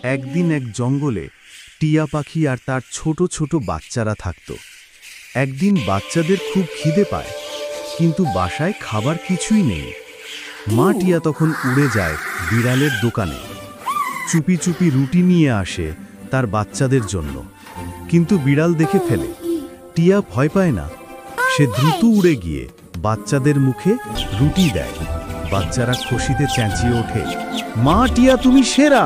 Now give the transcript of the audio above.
একদিন এক জঙ্গলে টিয়া পাখি আর তার ছোট ছোট বাচ্চারা থাকত। একদিন বাচ্চাদের খুব খিদে পায়, কিন্তু বাসায় খাবার কিছুই নেই। মা টিয়া তখন উড়ে যায় বিড়ালের দোকানে, চুপি চুপি রুটি নিয়ে আসে তার বাচ্চাদের জন্য। কিন্তু বিড়াল দেখে ফেলে। টিয়া ভয় পায় না, সে দ্রুত উড়ে গিয়ে বাচ্চাদের মুখে রুটি দেয়। বাচ্চারা খুশিতে চেঁচিয়ে ওঠে, মা টিয়া তুমি সেরা।